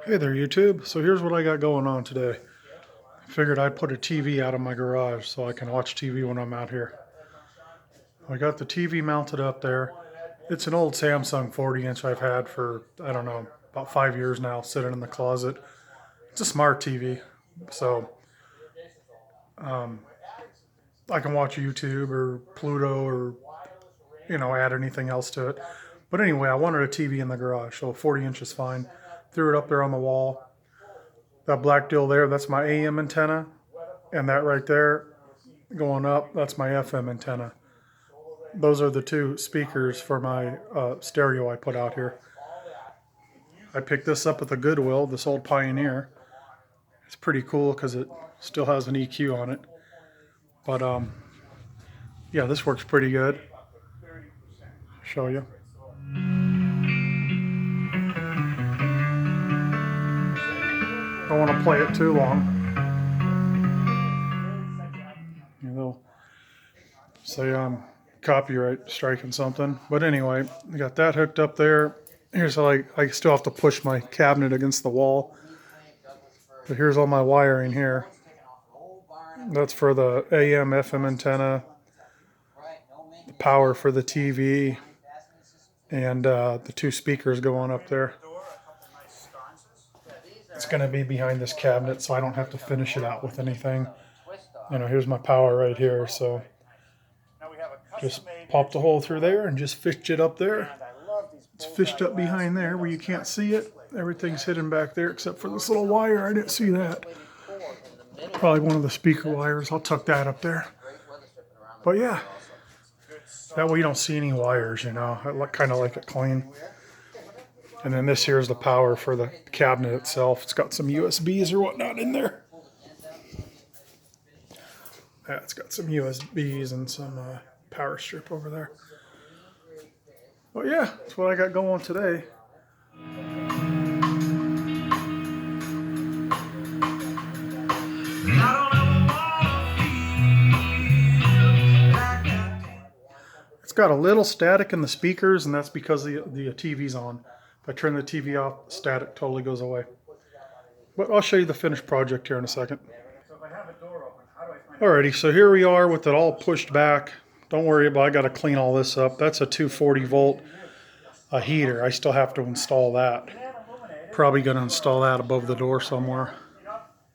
Hey there, YouTube. So here's what I got going on today. I figured I'd put a TV out of my garage so I can watch TV when I'm out here. I got the TV mounted up there. It's an old Samsung 40-inch I've had for, I don't know, about 5 years now, sitting in the closet. It's a smart TV, so I can watch YouTube or Pluto or, add anything else to it. But anyway, I wanted a TV in the garage, so 40 inch is fine. Threw it up there on the wall. That black deal there, that's my AM antenna. And that right there, going up, that's my FM antenna. Those are the two speakers for my stereo I put out here. I picked this up at the Goodwill, this old Pioneer. It's pretty cool because it still has an EQ on it. But yeah, this works pretty good. Show you. Don't want to play it too long. They'll say I'm copyright striking something. But anyway, I got that hooked up there. Here's how I still have to push my cabinet against the wall. But here's all my wiring here. That's for the AM, FM antenna, the power for the TV, and the two speakers going up there. It's going to be behind this cabinet, so I don't have to finish it out with anything. Here's my power right here, so just popped a hole through there and just fished it up there. It's fished up behind there where you can't see it. Everything's hidden back there except for this little wire. I didn't see that. Probably one of the speaker wires. I'll tuck that up there. But yeah, that way you don't see any wires, I kind of like it clean. And then this here is the power for the cabinet itself. It's got some USBs or whatnot in there. Yeah, it's got some USBs and some power strip over there. Well, yeah, that's what I got going today. It's got a little static in the speakers, and that's because the TV's on. If I turn the TV off, the static totally goes away. But I'll show you the finished project here in a second. Alrighty, so here we are with it all pushed back. Don't worry about it, I got to clean all this up. That's a 240 volt heater. I still have to install that. Probably going to install that above the door somewhere.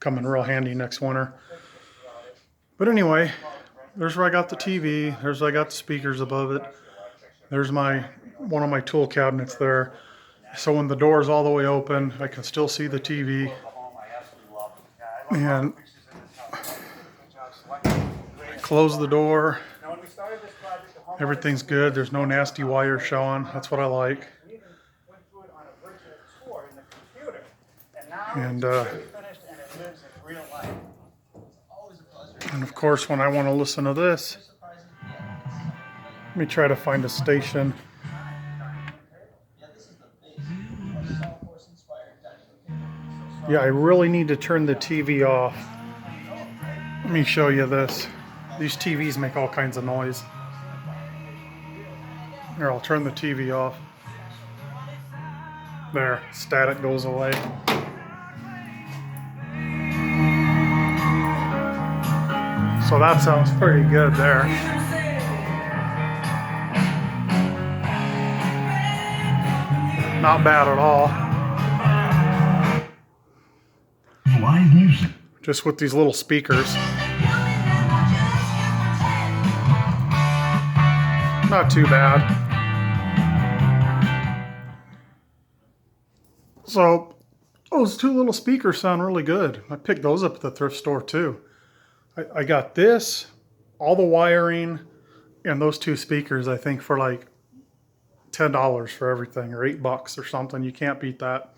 Coming real handy next winter. But anyway, there's where I got the TV. There's where I got the speakers above it. There's one of my tool cabinets there. So when the door is all the way open, I can still see the TV. And close the door. Everything's good. There's no nasty wire showing. That's what I like. And of course, when I want to listen to this, let me try to find a station. Yeah, I really need to turn the TV off. Let me show you this. These TVs make all kinds of noise. Here, I'll turn the TV off. There, static goes away. So that sounds pretty good there. Not bad at all. Live music. Just with these little speakers. Not too bad. So those two little speakers sound really good. I picked those up at the thrift store too. I got this, all the wiring, and those two speakers, I think, for like $10 for everything, or $8 or something. You can't beat that.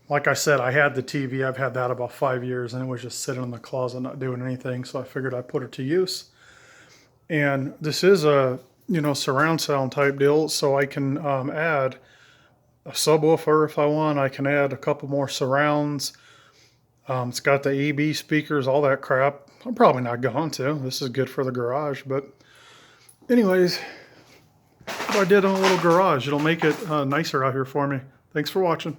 Like I said, I had the TV. I've had that about 5 years, and it was just sitting in the closet not doing anything, so I figured I'd put it to use. And this is a surround sound type deal, so I can add a subwoofer if I want. I can add a couple more surrounds. It's got the AB speakers, all that crap. I'm probably not going to. This is good for the garage, but anyways, what I did in a little garage, it'll make it nicer out here for me. Thanks for watching.